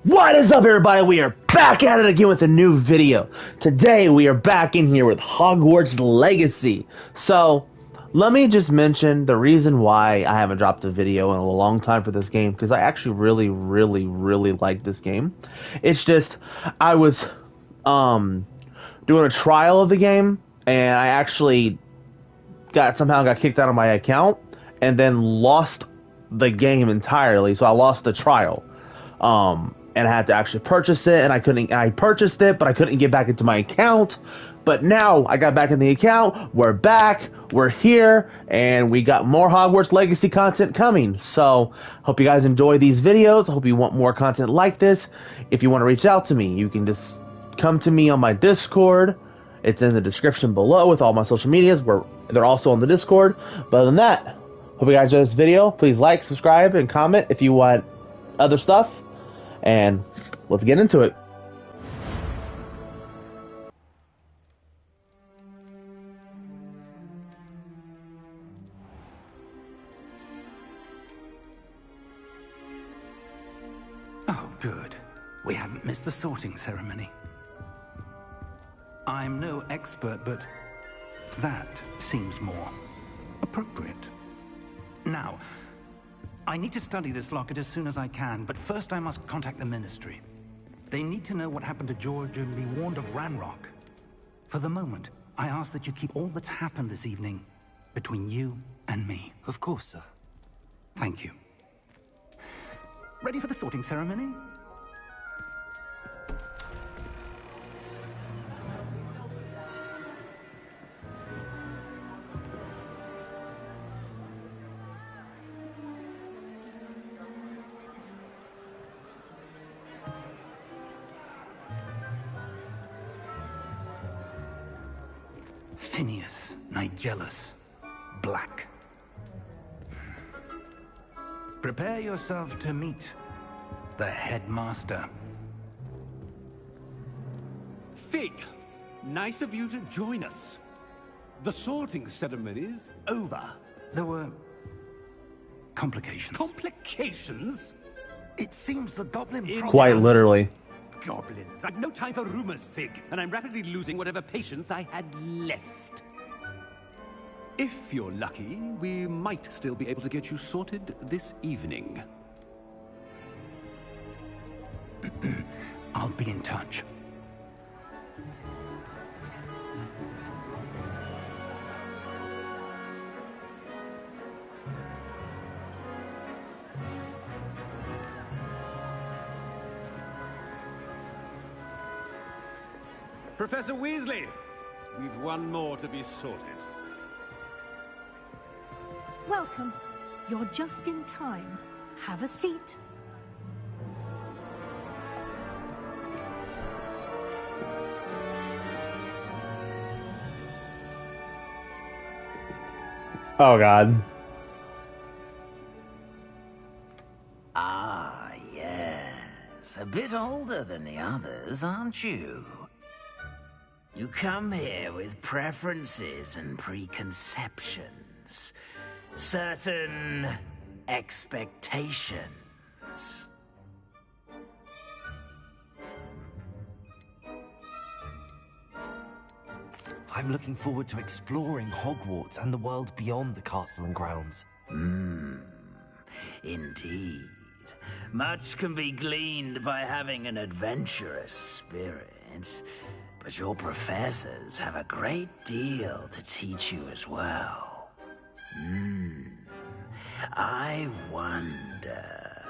What is up, everybody? We are back at it again with a new video. Today we are back in here with Hogwarts Legacy. So let me just mention the reason why I haven't dropped a video in a long time for this game, because I actually really like this game. It's just I was doing a trial of the game, and I actually somehow got kicked out of my account and then lost the game entirely. So I lost the trial. And I had to actually purchase it, and I purchased it, but I couldn't get back into my account. But now I got back in the account, we're back, we're here, and we got more Hogwarts Legacy content coming. So, hope you guys enjoy these videos. I hope you want more content like this. If you want to reach out to me, you can just come to me on my Discord. It's in the description below with all my social medias, where they're also on the Discord. But other than that, hope you guys enjoy this video. Please like, subscribe, and comment if you want other stuff. And let's get into it. Oh, good. We haven't missed the sorting ceremony. I'm no expert, but that seems more appropriate. Now, I need to study this locket as soon as I can, but first I must contact the Ministry. They need to know what happened to George and be warned of Ranrock. For the moment, I ask that you keep all that's happened this evening between you and me. Of course, sir. Thank you. Ready for the sorting ceremony? Phineas, Nigellus, Black. Prepare yourself to meet the headmaster. Fig, nice of you to join us. The sorting ceremony's over. There were complications. Complications? It seems the goblin Quite literally. Goblins. I've no time for rumors, Fig, and I'm rapidly losing whatever patience I had left. If you're lucky, we might still be able to get you sorted this evening. I'll be in touch. Professor Weasley, we've one more to be sorted. Welcome. You're just in time. Have a seat. Oh, God. Ah, yes. A bit older than the others, aren't you? You come here with preferences and preconceptions. Certain expectations. I'm looking forward to exploring Hogwarts and the world beyond the castle and grounds. Indeed. Much can be gleaned by having an adventurous spirit. But your professors have a great deal to teach you as well. I wonder...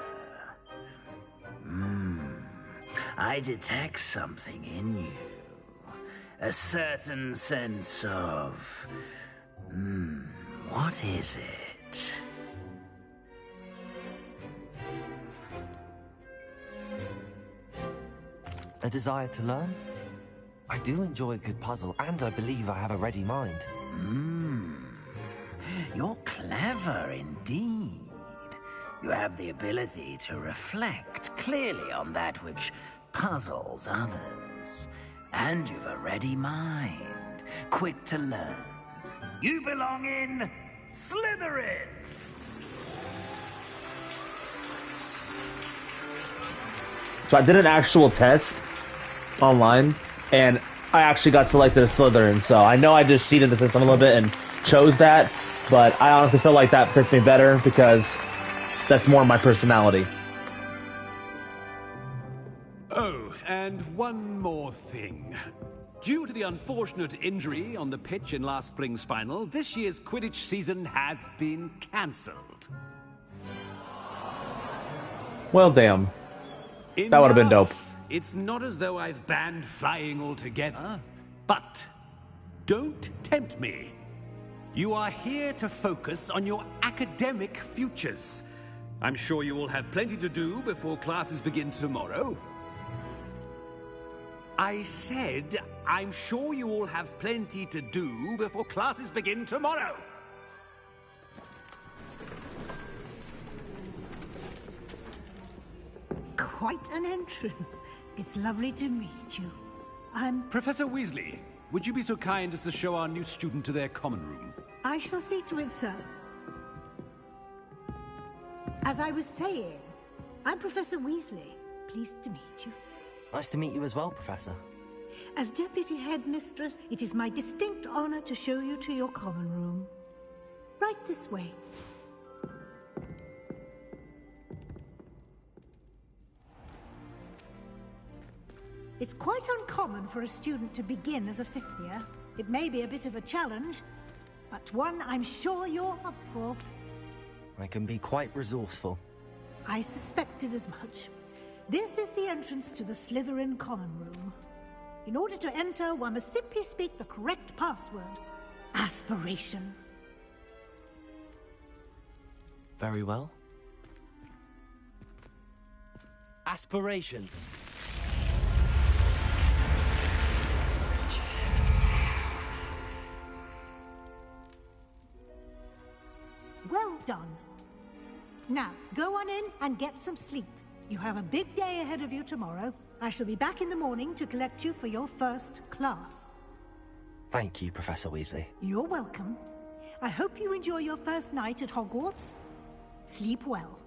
I detect something in you. A certain sense of... what is it? A desire to learn? I do enjoy a good puzzle, and I believe I have a ready mind. You're clever indeed. You have the ability to reflect clearly on that which puzzles others. And you've a ready mind, quick to learn. You belong in Slytherin! So I did an actual test online, and I actually got selected as Slytherin. So I know I just cheated the system a little bit and chose that, but I honestly feel like that fits me better because that's more my personality. Oh, and one more thing. Due to the unfortunate injury on the pitch in last spring's final, this year's Quidditch season has been cancelled. Well, damn. That would have been dope. It's not as though I've banned flying altogether, but don't tempt me. You are here to focus on your academic futures. I'm sure you will have plenty to do before classes begin tomorrow. I said, I'm sure you all have plenty to do before classes begin tomorrow. Quite an entrance. It's lovely to meet you. Professor Weasley, would you be so kind as to show our new student to their common room? I shall see to it, sir. As I was saying, I'm Professor Weasley. Pleased to meet you. Nice to meet you as well, Professor. As Deputy Headmistress, it is my distinct honor to show you to your common room. Right this way. It's quite uncommon for a student to begin as a fifth year. It may be a bit of a challenge, but one I'm sure you're up for. I can be quite resourceful. I suspected as much. This is the entrance to the Slytherin common room. In order to enter, one must simply speak the correct password. Aspiration. Very well. Aspiration. Well done. Now, go on in and get some sleep. You have a big day ahead of you tomorrow. I shall be back in the morning to collect you for your first class. Thank you, Professor Weasley. You're welcome. I hope you enjoy your first night at Hogwarts. Sleep well.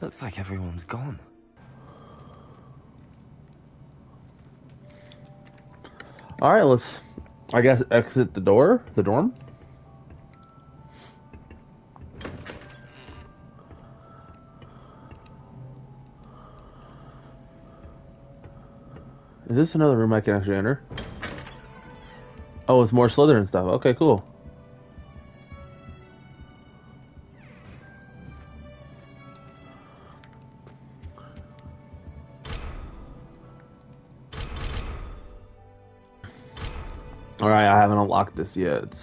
Looks like everyone's gone. All right, let's, I guess, exit the dorm. Is this another room I can actually enter? Oh, it's more Slytherin stuff. Okay, cool. Alright, I haven't unlocked this yet.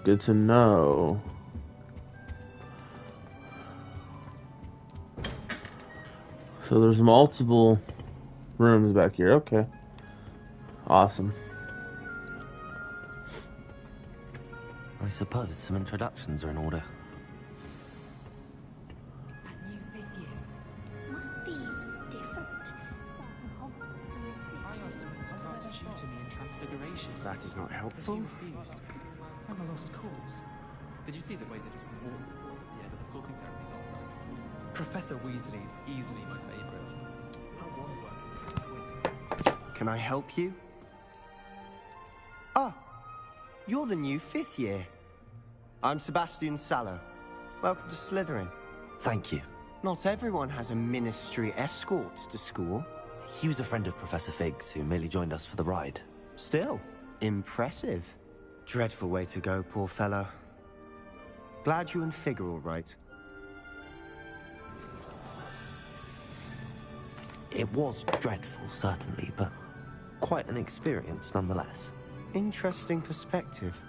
Good to know. So there's multiple rooms back here. Okay. Awesome. I suppose some introductions are in order. That new fifth year must be different. I asked him to come to tutor me in Transfiguration. That is not helpful. He refused. I'm a lost cause. Did you see the way that he walked at the end of the sorting ceremony last night? Professor Weasley is easily my favourite. Can I help you? Ah, you're the new fifth year. I'm Sebastian Sallow. Welcome to Slytherin. Thank you. Not everyone has a ministry escort to school. He was a friend of Professor Fig's who merely joined us for the ride. Still, impressive. Dreadful way to go, poor fellow. Glad you and Fig are all right. It was dreadful, certainly, but quite an experience nonetheless. Interesting perspective.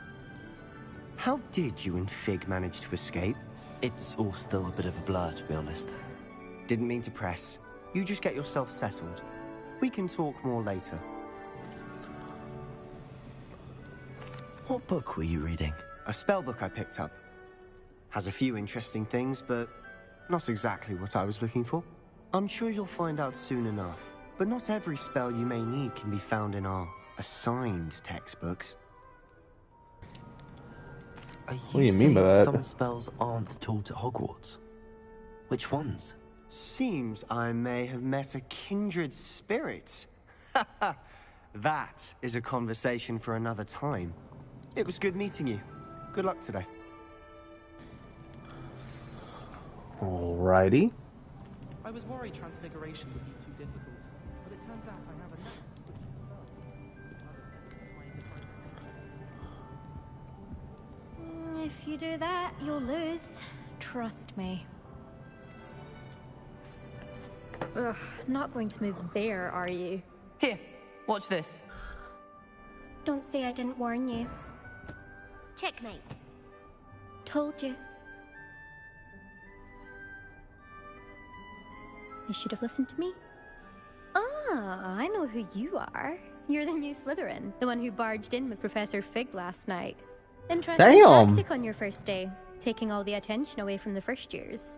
How did you and Fig manage to escape? It's all still a bit of a blur, to be honest. Didn't mean to press. You just get yourself settled. We can talk more later. What book were you reading? A spell book I picked up. Has a few interesting things, but not exactly what I was looking for. I'm sure you'll find out soon enough. But not every spell you may need can be found in our assigned textbooks. What do you mean by that? Some spells aren't taught at Hogwarts? Which ones? Seems I may have met a kindred spirit. That is a conversation for another time. It was good meeting you. Good luck today. Alrighty. I was worried Transfiguration would be too difficult, but it turns out I have enough. If you do that, you'll lose. Trust me. Ugh, not going to move there, are you? Here, watch this. Don't say I didn't warn you. Checkmate. Told you. You should have listened to me. Ah, I know who you are. You're the new Slytherin, the one who barged in with Professor Fig last night. Interesting tactic on your first day, taking all the attention away from the first years.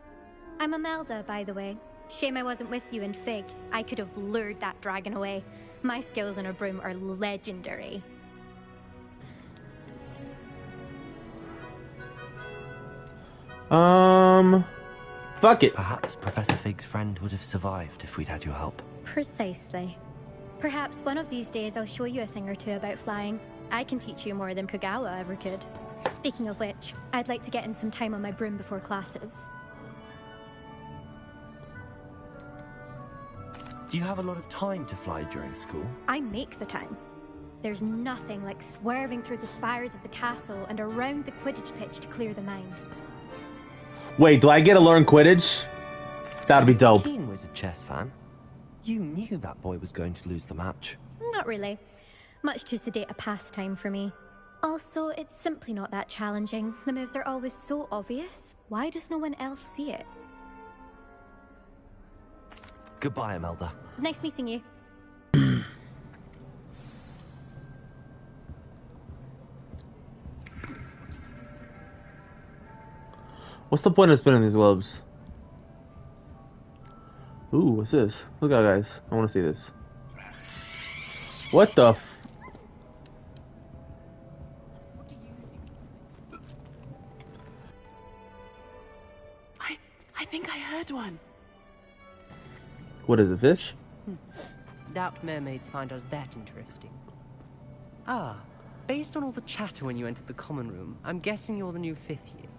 I'm Imelda, by the way. Shame I wasn't with you in Fig. I could have lured that dragon away. My skills on a broom are legendary. Fuck it. Perhaps Professor Fig's friend would have survived if we'd had your help. Precisely. Perhaps one of these days I'll show you a thing or two about flying. I can teach you more than Kogawa ever could. Speaking of which, I'd like to get in some time on my broom before classes. Do you have a lot of time to fly during school? I make the time. There's nothing like swerving through the spires of the castle and around the Quidditch pitch to clear the mind. Wait, do I get to learn Quidditch? That'd be dope. Keen wizard chess fan. You knew that boy was going to lose the match. Not really. Much too sedate a pastime for me. Also, it's simply not that challenging. The moves are always so obvious. Why does no one else see it? Goodbye, Imelda. Nice meeting you. What's the point of spinning these globes? Ooh, what's this? Look out, guys. I want to see this. What the f... I think I heard one. What is it, fish? Doubt mermaids find us that interesting. Ah, based on all the chatter when you entered the common room, I'm guessing you're the new 5th year.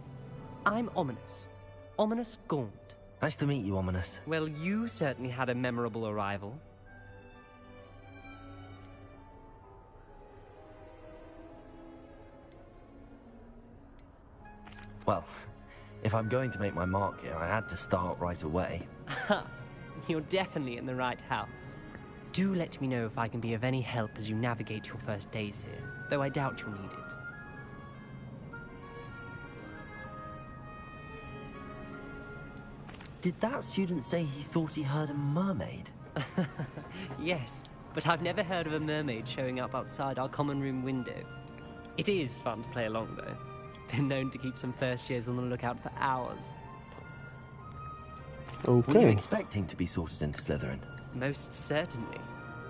I'm Ominous. Ominous Gaunt. Nice to meet you, Ominous. Well, you certainly had a memorable arrival. Well, if I'm going to make my mark here, I had to start right away. You're definitely in the right house. Do let me know if I can be of any help as you navigate your first days here, though I doubt you'll need it. Did that student say he thought he heard a mermaid? Yes, but I've never heard of a mermaid showing up outside our common room window. It is fun to play along, though. Been known to keep some first years on the lookout for hours. Okay. Were you expecting to be sorted into Slytherin? Most certainly.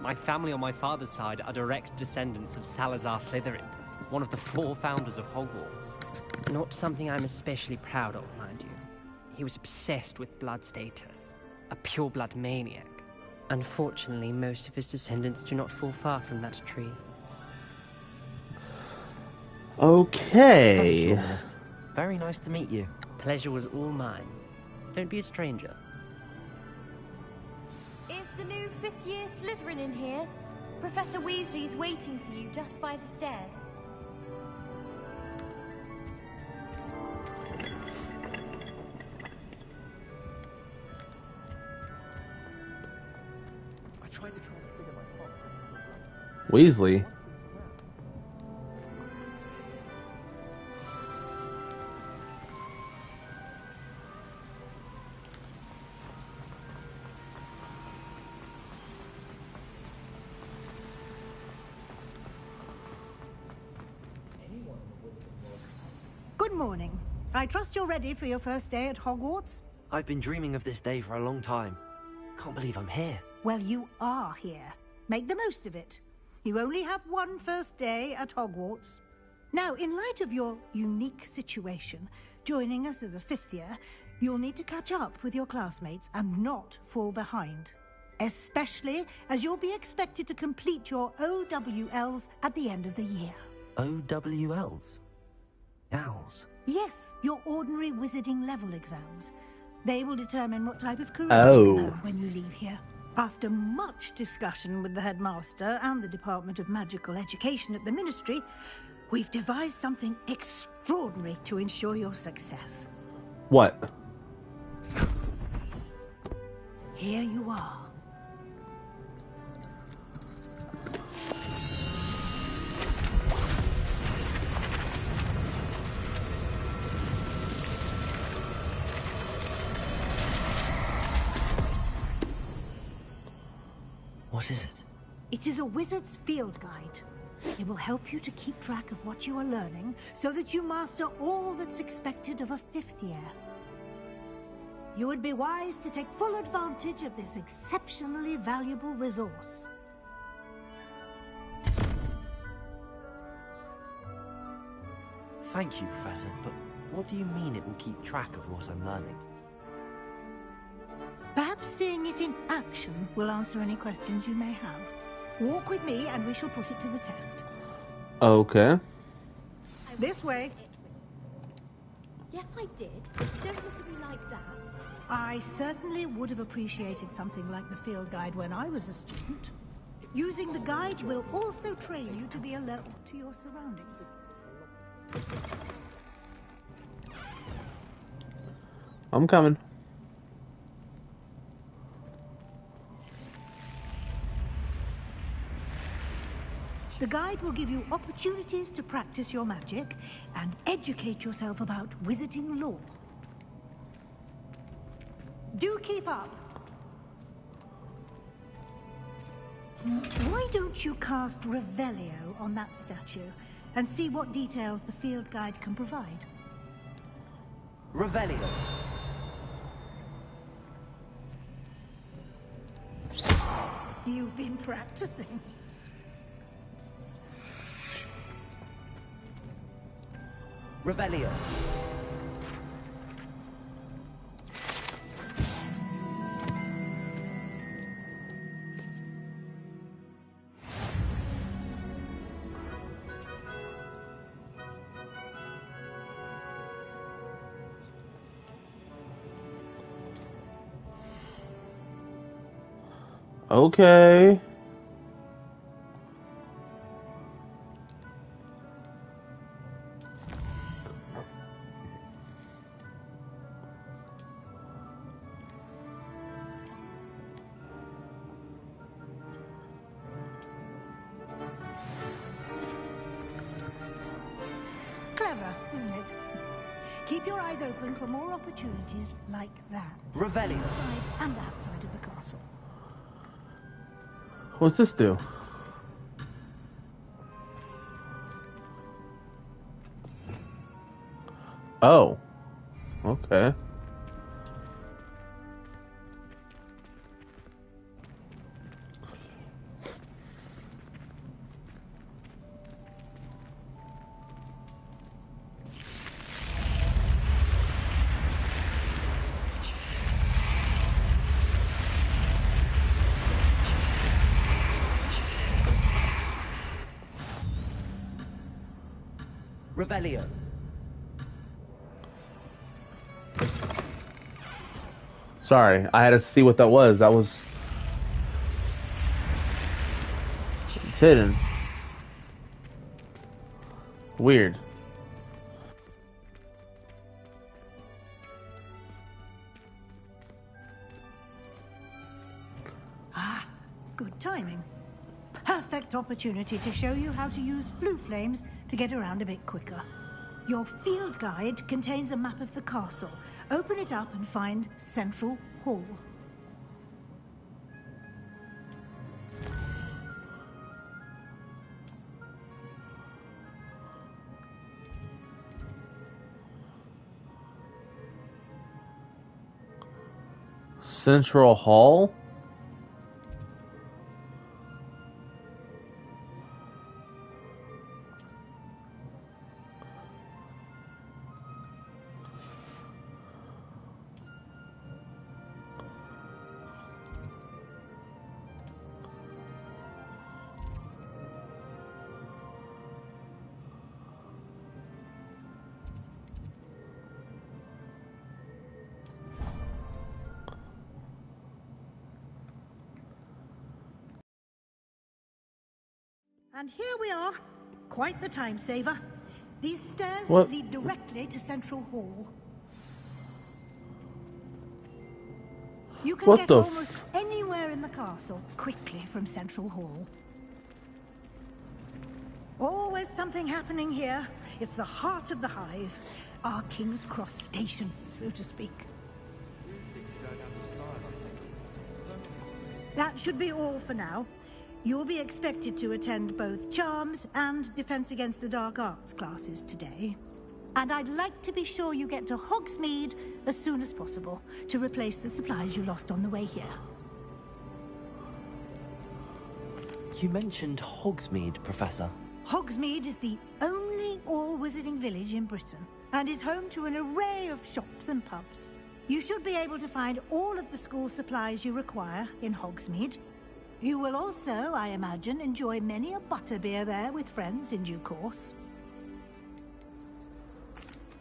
My family on my father's side are direct descendants of Salazar Slytherin, one of the 4 founders of Hogwarts. Not something I'm especially proud of, mind you. He was obsessed with blood status, a pure-blood maniac. Unfortunately, most of his descendants do not fall far from that tree. Okay. Thank you, Ominous. Very nice to meet you. Pleasure was all mine. Don't be a stranger. Is the new 5th year Slytherin in here? Professor Weasley's waiting for you just by the stairs. I tried to transfigure my heart. Weasley. Good morning. I trust you're ready for your first day at Hogwarts? I've been dreaming of this day for a long time. Can't believe I'm here. Well, you are here. Make the most of it. You only have one first day at Hogwarts. Now, in light of your unique situation, joining us as a 5th year, you'll need to catch up with your classmates and not fall behind. Especially as you'll be expected to complete your OWLs at the end of the year. OWLs? Owls? Yes, your ordinary wizarding level exams. They will determine what type of career you can have when you leave here. After much discussion with the headmaster and the Department of Magical Education at the Ministry, we've devised something extraordinary to ensure your success. What? Here you are. What is it? It is a wizard's field guide. It will help you to keep track of what you are learning so that you master all that's expected of a 5th year. You would be wise to take full advantage of this exceptionally valuable resource. Thank you, Professor, but what do you mean it will keep track of what I'm learning? Perhaps seeing it in action will answer any questions you may have. Walk with me and we shall put it to the test. Okay. This way. Yes, I did. Don't look at me like that. I certainly would have appreciated something like the field guide when I was a student. Using the guide will also train you to be alert to your surroundings. I'm coming. The guide will give you opportunities to practice your magic and educate yourself about wizarding lore. Do keep up. Why don't you cast Revelio on that statue and see what details the field guide can provide? Revelio. You've been practicing. Revelio. Okay. Clever, isn't it? Keep your eyes open for more opportunities like that. Revelio. Inside and outside of the castle. What's this do? Oh. Okay. Revelio. Sorry, I had to see what that was. That was... It's hidden. Weird. Ah, good timing. Perfect opportunity to show you how to use Floo flames to get around a bit quicker. Your field guide contains a map of the castle. Open it up and find Central Hall. Central Hall? And here we are. Quite the time saver. These stairs lead directly to Central Hall. You can get almost anywhere in the castle quickly from Central Hall. Always something happening here. It's the heart of the hive. Our King's Cross station, so to speak. That should be all for now. You'll be expected to attend both Charms and Defense Against the Dark Arts classes today. And I'd like to be sure you get to Hogsmeade as soon as possible to replace the supplies you lost on the way here. You mentioned Hogsmeade, Professor. Hogsmeade is the only all-wizarding village in Britain and is home to an array of shops and pubs. You should be able to find all of the school supplies you require in Hogsmeade. You will also, I imagine, enjoy many a butterbeer there with friends in due course.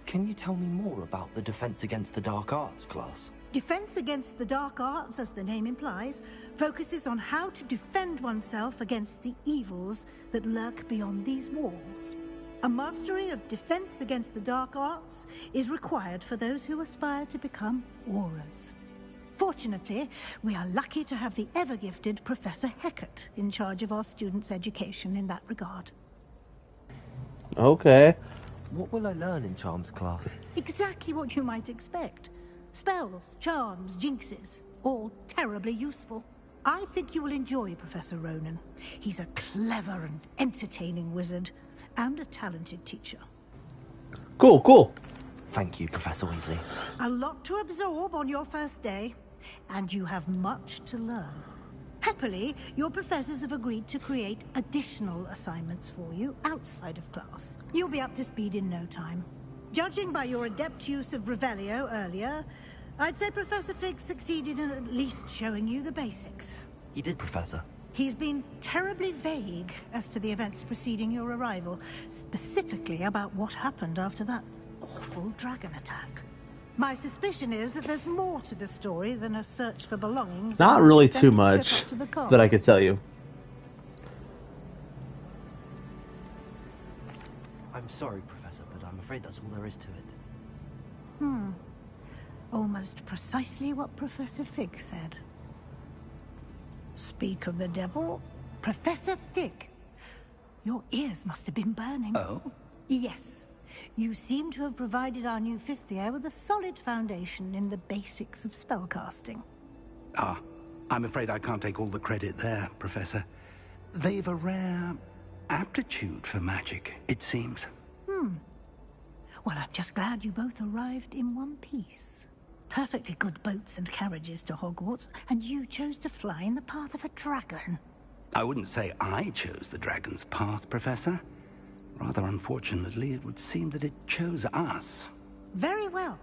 Can you tell me more about the Defense Against the Dark Arts class? Defense Against the Dark Arts, as the name implies, focuses on how to defend oneself against the evils that lurk beyond these walls. A mastery of Defense Against the Dark Arts is required for those who aspire to become Aurors. Fortunately, we are lucky to have the ever-gifted Professor Hecat in charge of our students' education in that regard. Okay. What will I learn in Charms class? Exactly what you might expect. Spells, charms, jinxes, all terribly useful. I think you will enjoy Professor Ronan. He's a clever and entertaining wizard, and a talented teacher. Cool, cool. Thank you, Professor Weasley. A lot to absorb on your first day, and you have much to learn. Happily, your professors have agreed to create additional assignments for you outside of class. You'll be up to speed in no time. Judging by your adept use of Revelio earlier, I'd say Professor Fig succeeded in at least showing you the basics. He did, Professor. He's been terribly vague as to the events preceding your arrival, specifically about what happened after that awful dragon attack. My suspicion is that there's more to the story than a search for belongings. Not really too much that I could tell you. I'm sorry, Professor, but I'm afraid that's all there is to it. Almost precisely what Professor Fig said. Speak of the devil, Professor Fig. Your ears must have been burning. Oh? Yes. You seem to have provided our new fifth year with a solid foundation in the basics of spellcasting. Ah, I'm afraid I can't take all the credit there, Professor. They've a rare aptitude for magic, it seems. Well, I'm just glad you both arrived in one piece. Perfectly good boats and carriages to Hogwarts, and you chose to fly in the path of a dragon. I wouldn't say I chose the dragon's path, Professor. Rather unfortunately, it would seem that it chose us. Very well.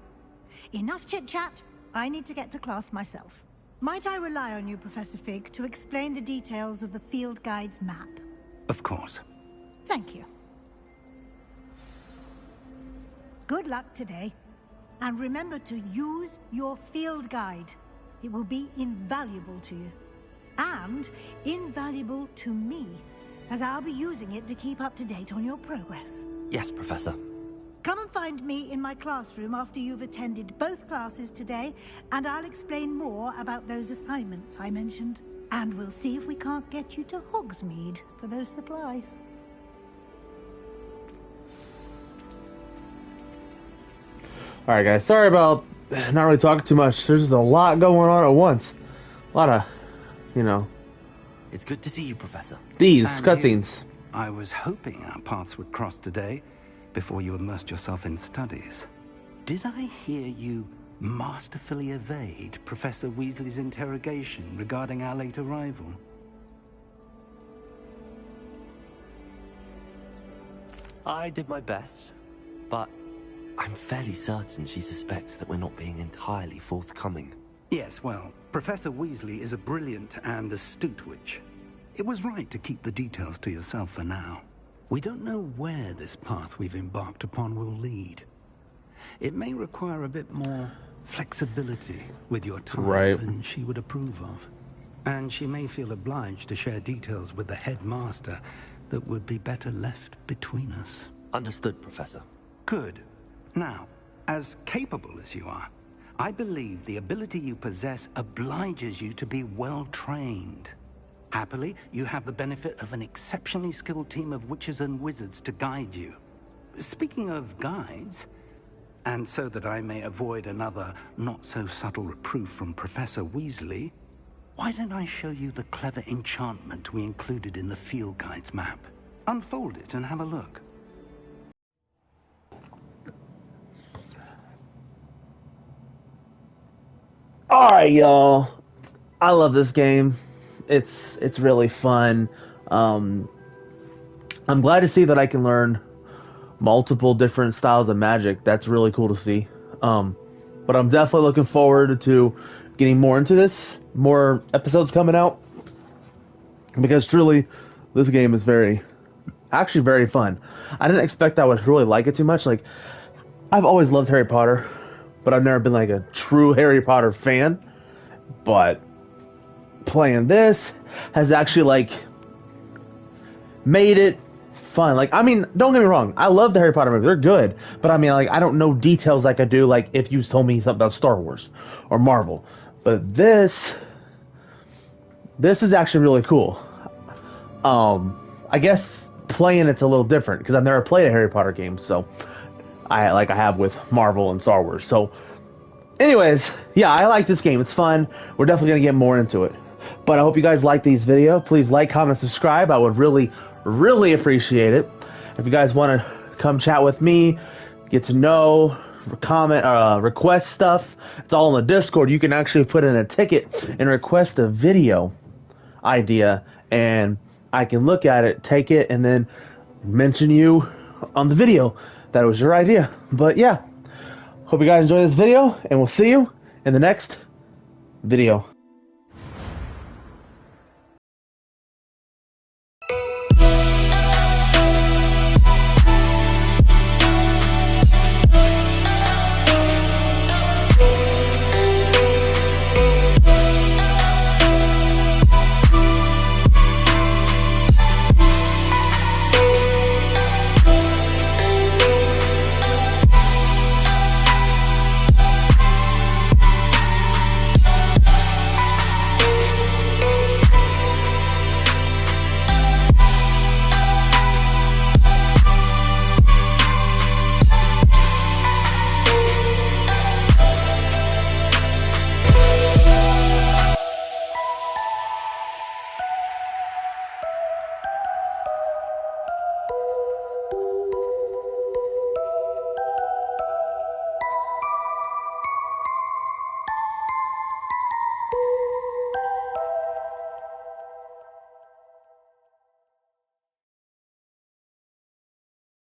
Enough chit-chat. I need to get to class myself. Might I rely on you, Professor Fig, to explain the details of the field guide's map? Of course. Thank you. Good luck today. And remember to use your field guide. It will be invaluable to you. And invaluable to me, as I'll be using it to keep up to date on your progress. Yes, Professor. Come and find me in my classroom after you've attended both classes today, and I'll explain more about those assignments I mentioned. And we'll see if we can't get you to Hogsmeade for those supplies. Alright guys, sorry about not really talking too much. There's just a lot going on at once. A lot of, you know... It's good to see you, Professor. These cutscenes. I was hoping our paths would cross today, before you immersed yourself in studies. Did I hear you masterfully evade Professor Weasley's interrogation regarding our late arrival. I did my best, but I'm fairly certain she suspects that we're not being entirely forthcoming. Yes, well, Professor Weasley is a brilliant and astute witch. It was right to keep the details to yourself for now. We don't know where this path we've embarked upon will lead. It may require a bit more flexibility with your time than she would approve of. And she may feel obliged to share details with the headmaster that would be better left between us. Understood, Professor. Good. Now, as capable as you are, I believe the ability you possess obliges you to be well-trained. Happily, you have the benefit of an exceptionally skilled team of witches and wizards to guide you. Speaking of guides, and so that I may avoid another not-so-subtle reproof from Professor Weasley, why don't I show you the clever enchantment we included in the field guide's map? Unfold it and have a look. Alright, y'all. I love this game. It's really fun. I'm glad to see that I can learn multiple different styles of magic. That's really cool to see. But I'm definitely looking forward to getting more into this. More episodes coming out. Because truly, this game is actually very fun. I didn't expect I would really like it too much. Like, I've always loved Harry Potter, but I've never been like a true Harry Potter fan. But playing this has actually like made it fun. Like, I mean, don't get me wrong, I love the Harry Potter movies, they're good, but I mean, like, I don't know details like I do like if you told me something about Star Wars or Marvel. But this is actually really cool. I guess playing it's a little different because I've never played a Harry Potter game, so I have with Marvel and Star Wars. So anyways, yeah, I like this game. It's fun. We're definitely going to get more into it. But I hope you guys like these videos. Please like, comment, subscribe. I would really, really appreciate it. If you guys want to come chat with me, get to know, comment, request stuff, it's all in the Discord. You can actually put in a ticket and request a video idea, and I can look at it, take it, and then mention you on the video that it was your idea. But yeah, hope you guys enjoy this video, and we'll see you in the next video.